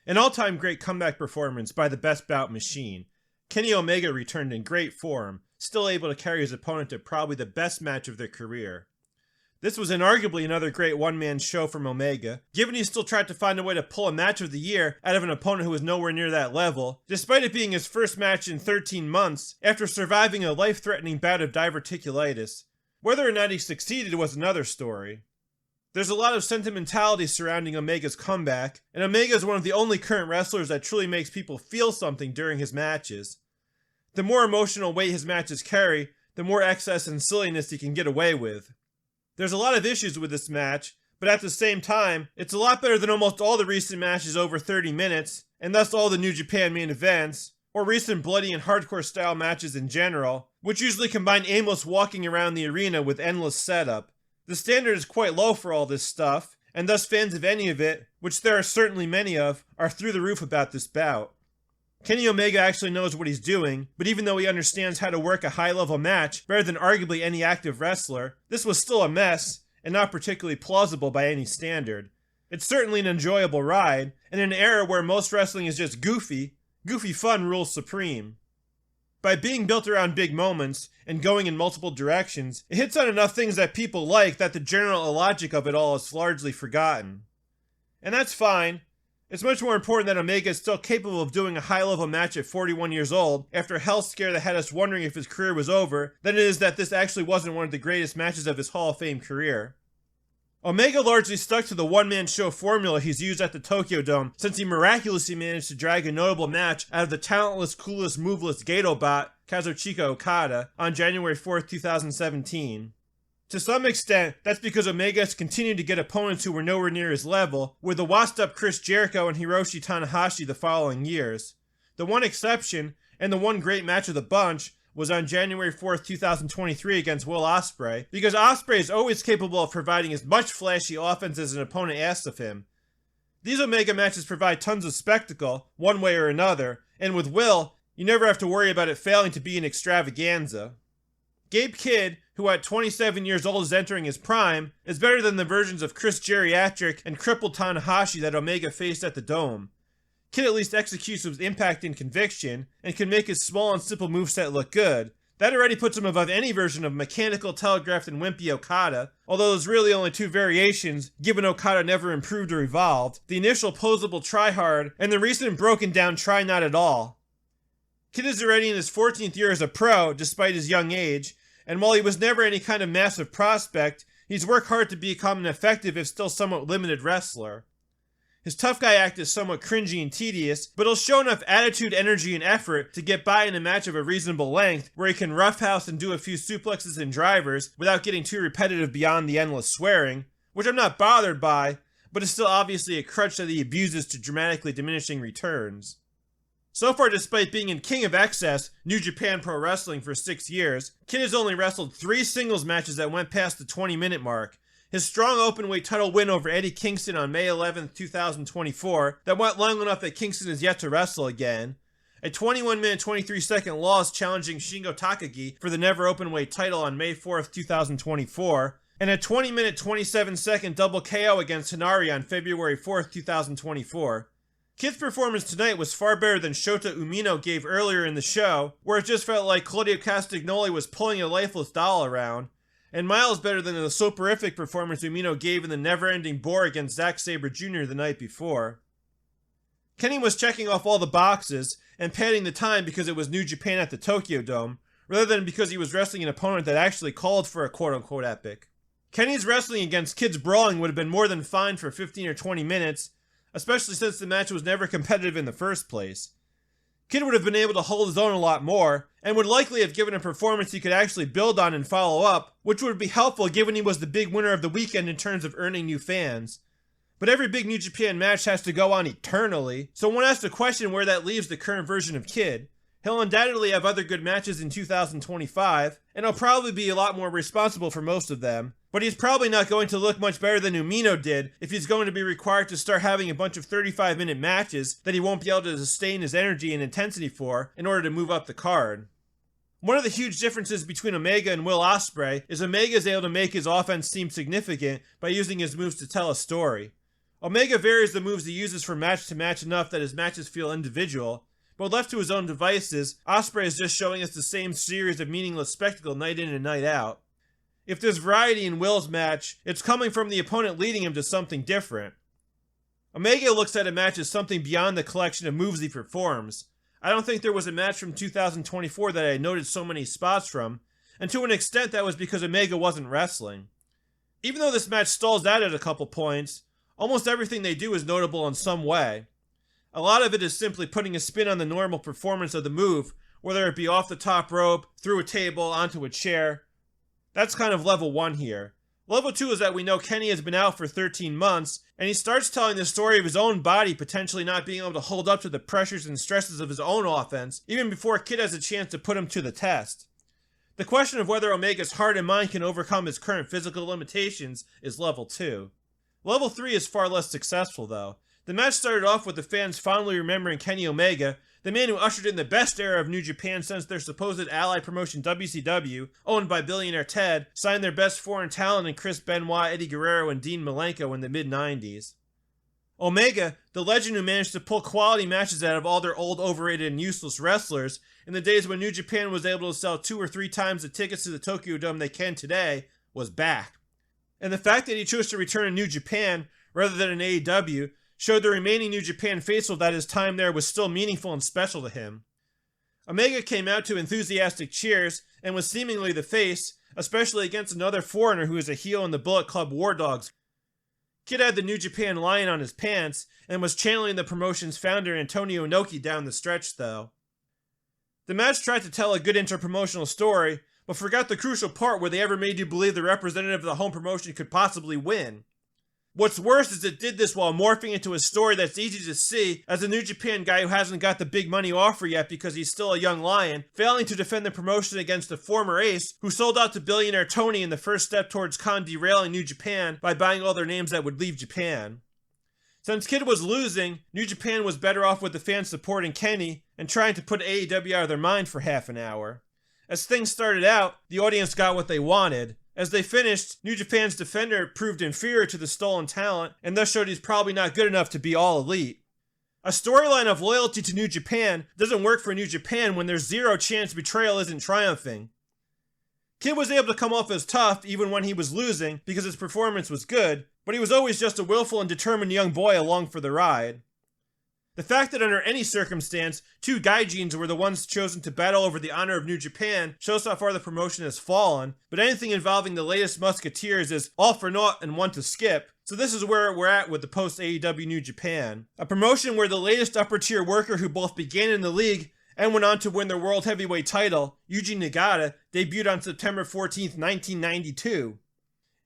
An all-time great comeback performance by the best Bout Machine. Kenny Omega returned in great form, still able to carry his opponent to probably the best match of their career. This was inarguably another great one-man show from Omega, given he still tried to find a way to pull a match of the year out of an opponent who was nowhere near that level, despite it being his first match in 13 months after surviving a life-threatening bout of diverticulitis. Whether or not he succeeded was another story. There's a lot of sentimentality surrounding Omega's comeback, and Omega is one of the only current wrestlers that truly makes people feel something during his matches. The more emotional weight his matches carry, the more excess and silliness he can get away with. There's a lot of issues with this match, but at the same time, it's a lot better than almost all the recent matches over 30 minutes, and thus all the New Japan main events, or recent bloody and hardcore style matches in general, which usually combine aimless walking around the arena with endless setup. The standard is quite low for all this stuff, and thus fans of any of it, which there are certainly many of, are through the roof about this bout. Kenny Omega actually knows what he's doing, but even though he understands how to work a high-level match better than arguably any active wrestler, this was still a mess, and not particularly plausible by any standard. It's certainly an enjoyable ride, and in an era where most wrestling is just goofy fun rules supreme. By being built around big moments, and going in multiple directions, it hits on enough things that people like that the general illogic of it all is largely forgotten. And that's fine. It's much more important that Omega is still capable of doing a high-level match at 41 years old, after a health scare that had us wondering if his career was over, than it is that this actually wasn't one of the greatest matches of his Hall of Fame career. Omega largely stuck to the one-man show formula he's used at the Tokyo Dome since he miraculously managed to drag a notable match out of the talentless, coolest, moveless Gato bot, Kazuchika Okada, on January 4th, 2017. To some extent, that's because Omega has continued to get opponents who were nowhere near his level, with the washed-up Chris Jericho and Hiroshi Tanahashi the following years. The one exception, and the one great match of the bunch, was on January 4th, 2023 against Will Ospreay, because Ospreay is always capable of providing as much flashy offense as an opponent asks of him. These Omega matches provide tons of spectacle, one way or another, and with Will, you never have to worry about it failing to be an extravaganza. Gabe Kidd, who at 27 years old is entering his prime, is better than the versions of Chris Geriatric and crippled Tanahashi that Omega faced at the Dome. Kidd at least executes with impact and conviction, and can make his small and simple moveset look good. That already puts him above any version of mechanical, telegraphed, and wimpy Okada, although there's really only two variations, given Okada never improved or evolved, the initial posable try-hard, and the recent broken-down try-not-at-all. Kidd is already in his 14th year as a pro, despite his young age, and while he was never any kind of massive prospect, he's worked hard to become an effective if still somewhat limited wrestler. His tough guy act is somewhat cringy and tedious, but he'll show enough attitude, energy, and effort to get by in a match of a reasonable length, where he can roughhouse and do a few suplexes and drivers without getting too repetitive beyond the endless swearing, which I'm not bothered by, but is still obviously a crutch that he abuses to dramatically diminishing returns. So far, despite being in King of Excess, New Japan Pro Wrestling for 6 years, Kidd has only wrestled 3 singles matches that went past the 20-minute mark. His strong openweight title win over Eddie Kingston on May 11, 2024, that went long enough that Kingston is yet to wrestle again. A 21-minute 23-second loss challenging Shingo Takagi for the never openweight title on May 4, 2024. And a 20-minute 27-second double KO against Hinari on February 4, 2024. Kidd's performance tonight was far better than Shota Umino gave earlier in the show, where it just felt like Claudio Castagnoli was pulling a lifeless doll around, and miles better than the soporific performance Umino gave in the never-ending bore against Zack Sabre Jr. the night before. Kenny was checking off all the boxes and padding the time because it was New Japan at the Tokyo Dome, rather than because he was wrestling an opponent that actually called for a quote-unquote epic. Kenny's wrestling against Kidd's brawling would have been more than fine for 15 or 20 minutes, especially since the match was never competitive in the first place. Kidd would have been able to hold his own a lot more, and would likely have given a performance he could actually build on and follow up, which would be helpful given he was the big winner of the weekend in terms of earning new fans. But every big New Japan match has to go on eternally, so one has to question where that leaves the current version of Kidd. He'll undoubtedly have other good matches in 2025, and he'll probably be a lot more responsible for most of them, but he's probably not going to look much better than Umino did if he's going to be required to start having a bunch of 35-minute matches that he won't be able to sustain his energy and intensity for in order to move up the card. One of the huge differences between Omega and Will Ospreay is Omega is able to make his offense seem significant by using his moves to tell a story. Omega varies the moves he uses from match to match enough that his matches feel individual, but left to his own devices, Ospreay is just showing us the same series of meaningless spectacle night in and night out. If there's variety in Will's match, it's coming from the opponent leading him to something different. Omega looks at a match as something beyond the collection of moves he performs. I don't think there was a match from 2024 that I noted so many spots from, and to an extent that was because Omega wasn't wrestling. Even though this match stalls out at a couple points, almost everything they do is notable in some way. A lot of it is simply putting a spin on the normal performance of the move, whether it be off the top rope, through a table, onto a chair. That's kind of level 1 here. Level 2 is that we know Kenny has been out for 13 months, and he starts telling the story of his own body potentially not being able to hold up to the pressures and stresses of his own offense, even before Kidd has a chance to put him to the test. The question of whether Omega's heart and mind can overcome his current physical limitations is level 2. Level 3 is far less successful though. The match started off with the fans fondly remembering Kenny Omega, the man who ushered in the best era of New Japan since their supposed ally promotion WCW, owned by billionaire Ted, signed their best foreign talent in Chris Benoit, Eddie Guerrero, and Dean Malenko in the mid-90s. Omega, the legend who managed to pull quality matches out of all their old, overrated, and useless wrestlers in the days when New Japan was able to sell 2 or 3 times the tickets to the Tokyo Dome they can today, was back. And the fact that he chose to return to New Japan rather than in AEW showed the remaining New Japan faithful that his time there was still meaningful and special to him. Omega came out to enthusiastic cheers and was seemingly the face, especially against another foreigner who is a heel in the Bullet Club War Dogs. Kidd had the New Japan lion on his pants and was channeling the promotion's founder Antonio Inoki down the stretch though. The match tried to tell a good interpromotional story, but forgot the crucial part where they ever made you believe the representative of the home promotion could possibly win. What's worse is it did this while morphing into a story that's easy to see as a New Japan guy who hasn't got the big money offer yet because he's still a young lion, failing to defend the promotion against a former ace who sold out to billionaire Tony in the first step towards derailing New Japan by buying all their names that would leave Japan. Since Kidd was losing, New Japan was better off with the fans supporting Kenny and trying to put AEW out of their mind for half an hour. As things started out, the audience got what they wanted. As they finished, New Japan's defender proved inferior to the stolen talent, and thus showed he's probably not good enough to be all elite. A storyline of loyalty to New Japan doesn't work for New Japan when there's zero chance betrayal isn't triumphing. Kidd was able to come off as tough even when he was losing because his performance was good, but he was always just a willful and determined young boy along for the ride. The fact that under any circumstance, 2 gaijins were the ones chosen to battle over the honor of New Japan shows how far the promotion has fallen, but anything involving the latest Musketeers is all for naught and one to skip, so this is where we're at with the post-AEW New Japan. A promotion where the latest upper-tier worker who both began in the league and went on to win their World Heavyweight title, Yuji Nagata, debuted on September 14th, 1992.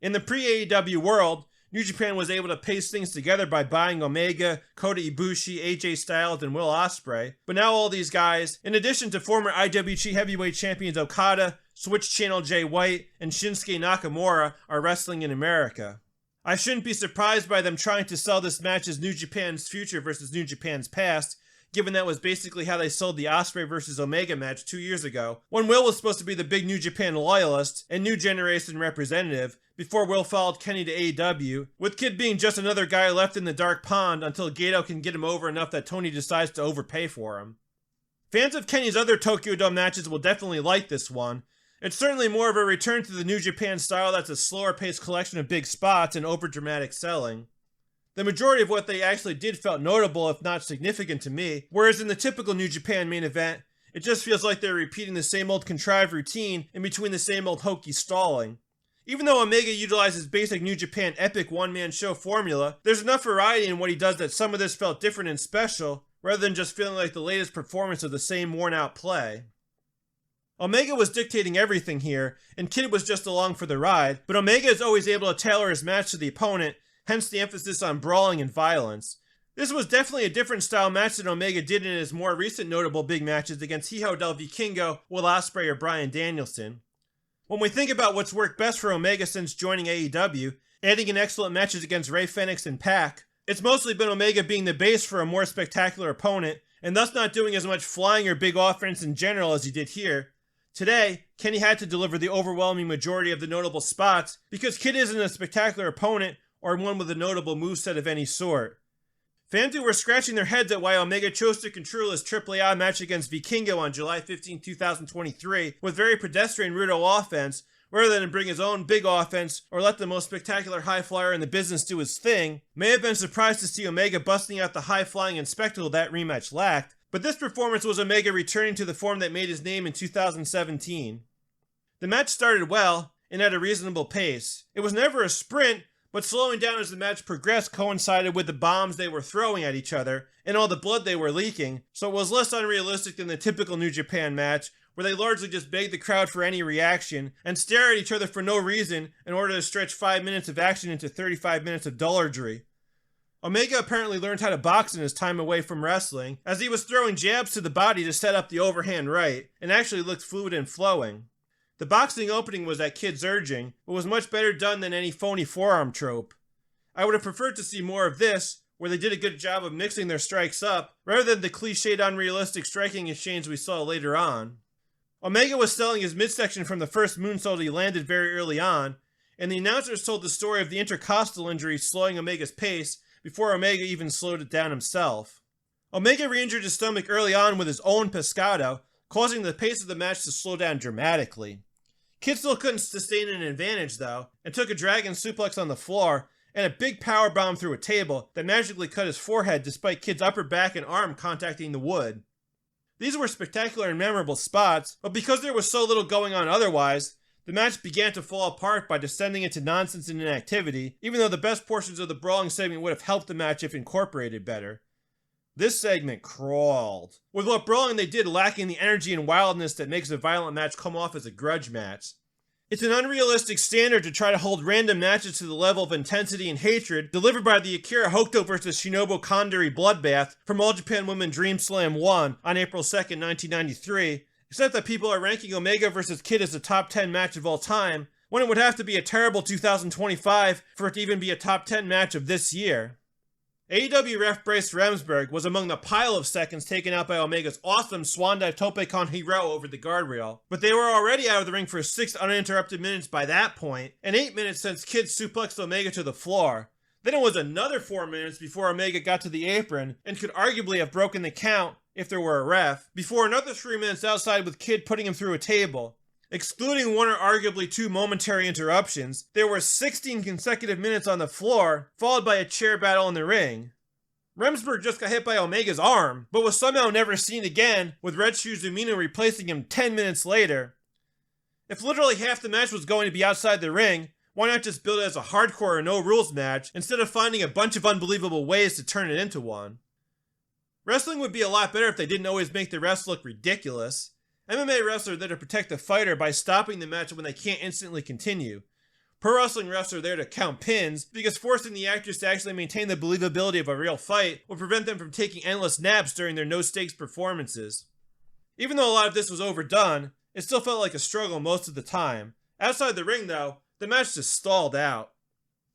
In the pre-AEW world, New Japan was able to pace things together by buying Omega, Kota Ibushi, AJ Styles, and Will Ospreay, but now all these guys, in addition to former IWGP Heavyweight Champions Okada, Switch Channel Jay White, and Shinsuke Nakamura, are wrestling in America. I shouldn't be surprised by them trying to sell this match as New Japan's future versus New Japan's past, given that was basically how they sold the Ospreay vs. Omega match 2 years ago, when Will was supposed to be the big New Japan loyalist and new generation representative, before Will followed Kenny to AEW, with Kidd being just another guy left in the dark pond until Gato can get him over enough that Tony decides to overpay for him. Fans of Kenny's other Tokyo Dome matches will definitely like this one. It's certainly more of a return to the New Japan style that's a slower paced collection of big spots and over-dramatic selling. The majority of what they actually did felt notable if not significant to me, whereas in the typical New Japan main event, it just feels like they're repeating the same old contrived routine in between the same old hokey stalling. Even though Omega utilizes basic New Japan epic one-man show formula, there's enough variety in what he does that some of this felt different and special, rather than just feeling like the latest performance of the same worn-out play. Omega was dictating everything here, and Kidd was just along for the ride, but Omega is always able to tailor his match to the opponent, hence the emphasis on brawling and violence. This was definitely a different style match than Omega did in his more recent notable big matches against Hijo del Vikingo, Will Ospreay, or Bryan Danielson. When we think about what's worked best for Omega since joining AEW, adding in excellent matches against Rey Fenix and Pac, it's mostly been Omega being the base for a more spectacular opponent, and thus not doing as much flying or big offense in general as he did here. Today, Kenny had to deliver the overwhelming majority of the notable spots because Kidd isn't a spectacular opponent or one with a notable moveset of any sort. Fans were scratching their heads at why Omega chose to control his AAA match against Vikingo on July 15, 2023 with very pedestrian Rudo offense, rather than bring his own big offense or let the most spectacular high flyer in the business do his thing. May have been surprised to see Omega busting out the high flying and spectacle that rematch lacked, but this performance was Omega returning to the form that made his name in 2017. The match started well and at a reasonable pace. It was never a sprint, but slowing down as the match progressed coincided with the bombs they were throwing at each other and all the blood they were leaking, so it was less unrealistic than the typical New Japan match, where they largely just beg the crowd for any reaction and stare at each other for no reason in order to stretch 5 minutes of action into 35 minutes of dullardry. Omega apparently learned how to box in his time away from wrestling, as he was throwing jabs to the body to set up the overhand right, and actually looked fluid and flowing. The boxing opening was at Kidd's urging, but was much better done than any phony forearm trope. I would have preferred to see more of this, where they did a good job of mixing their strikes up, rather than the cliched unrealistic striking exchange we saw later on. Omega was selling his midsection from the first moonsault he landed very early on, and the announcers told the story of the intercostal injury slowing Omega's pace before Omega even slowed it down himself. Omega re-injured his stomach early on with his own pescado, causing the pace of the match to slow down dramatically. Kidd still couldn't sustain an advantage though, and took a dragon suplex on the floor and a big powerbomb through a table that magically cut his forehead despite Kidd's upper back and arm contacting the wood. These were spectacular and memorable spots, but because there was so little going on otherwise, the match began to fall apart by descending into nonsense and inactivity, even though the best portions of the brawling segment would have helped the match if incorporated better. This segment crawled, with what brawling they did lacking the energy and wildness that makes a violent match come off as a grudge match. It's an unrealistic standard to try to hold random matches to the level of intensity and hatred delivered by the Akira Hokuto vs. Shinobu Kandori bloodbath from All Japan Women Dream Slam 1 on April 2nd, 1993, except that people are ranking Omega vs. Kidd as a top 10 match of all time, when it would have to be a terrible 2025 for it to even be a top 10 match of this year. AEW ref Bryce Rembsberg was among the pile of seconds taken out by Omega's awesome swandive tope con hero over the guardrail, but they were already out of the ring for 6 uninterrupted minutes by that point, and 8 minutes since Kidd suplexed Omega to the floor. Then it was another 4 minutes before Omega got to the apron, and could arguably have broken the count if there were a ref, before another 3 minutes outside with Kidd putting him through a table. Excluding 1 or arguably 2 momentary interruptions, there were 16 consecutive minutes on the floor, followed by a chair battle in the ring. Rembsberg just got hit by Omega's arm, but was somehow never seen again, with Red Shoes Umino replacing him 10 minutes later. If literally half the match was going to be outside the ring, why not just build it as a hardcore or no rules match, instead of finding a bunch of unbelievable ways to turn it into one? Wrestling would be a lot better if they didn't always make the refs look ridiculous. MMA wrestlers are there to protect the fighter by stopping the match when they can't instantly continue. Pro wrestling refs are there to count pins, because forcing the actors to actually maintain the believability of a real fight will prevent them from taking endless naps during their no-stakes performances. Even though a lot of this was overdone, it still felt like a struggle most of the time. Outside the ring though, the match just stalled out.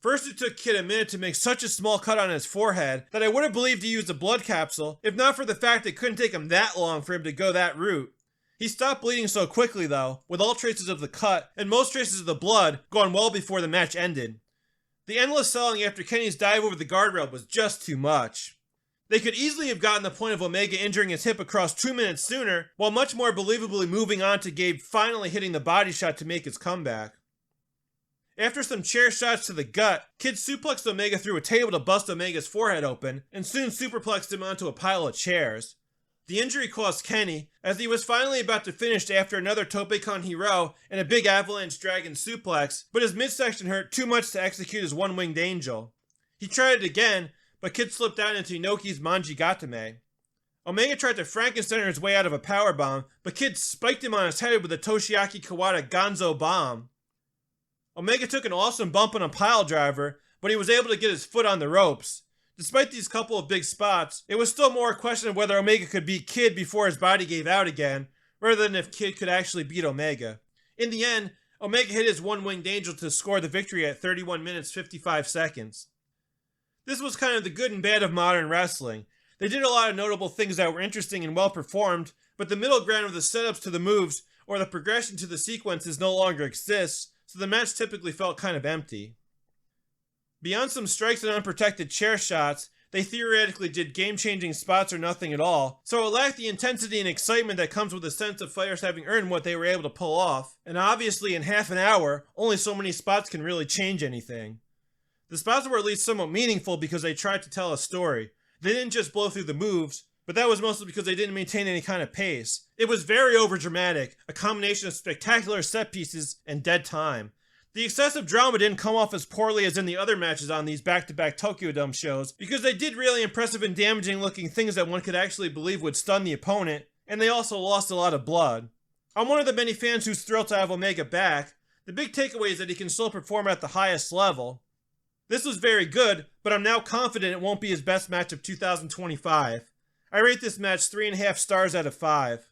First it took Kidd a minute to make such a small cut on his forehead that I would have believed he used a blood capsule, if not for the fact it couldn't take him that long for him to go that route. He stopped bleeding so quickly though, with all traces of the cut, and most traces of the blood, gone well before the match ended. The endless selling after Kenny's dive over the guardrail was just too much. They could easily have gotten the point of Omega injuring his hip across 2 minutes sooner, while much more believably moving on to Gabe finally hitting the body shot to make his comeback. After some chair shots to the gut, Kidd suplexed Omega through a table to bust Omega's forehead open, and soon superplexed him onto a pile of chairs. The injury cost Kenny, as he was finally about to finish after another tope con hero and a big avalanche dragon suplex, but his midsection hurt too much to execute his one-winged angel. He tried it again, but Kidd slipped down into Inoki's Manjigatame. Omega tried to Frankenstein his way out of a powerbomb, but Kidd spiked him on his head with a Toshiaki Kawada Gonzo bomb. Omega took an awesome bump on a pile driver, but he was able to get his foot on the ropes. Despite these couple of big spots, it was still more a question of whether Omega could beat Kidd before his body gave out again, rather than if Kidd could actually beat Omega. In the end, Omega hit his one-winged angel to score the victory at 31 minutes 55 seconds. This was kind of the good and bad of modern wrestling. They did a lot of notable things that were interesting and well performed, but the middle ground of the setups to the moves or the progression to the sequences no longer exists, so the match typically felt kind of empty. Beyond some strikes and unprotected chair shots, they theoretically did game-changing spots or nothing at all, so it lacked the intensity and excitement that comes with a sense of fighters having earned what they were able to pull off, and obviously in half an hour, only so many spots can really change anything. The spots were at least somewhat meaningful because they tried to tell a story. They didn't just blow through the moves, but that was mostly because they didn't maintain any kind of pace. It was very overdramatic, a combination of spectacular set pieces and dead time. The excessive drama didn't come off as poorly as in the other matches on these back-to-back Tokyo Dome shows, because they did really impressive and damaging looking things that one could actually believe would stun the opponent, and they also lost a lot of blood. I'm one of the many fans who's thrilled to have Omega back. The big takeaway is that he can still perform at the highest level. This was very good, but I'm now confident it won't be his best match of 2025. I rate this match 3.5 stars out of 5.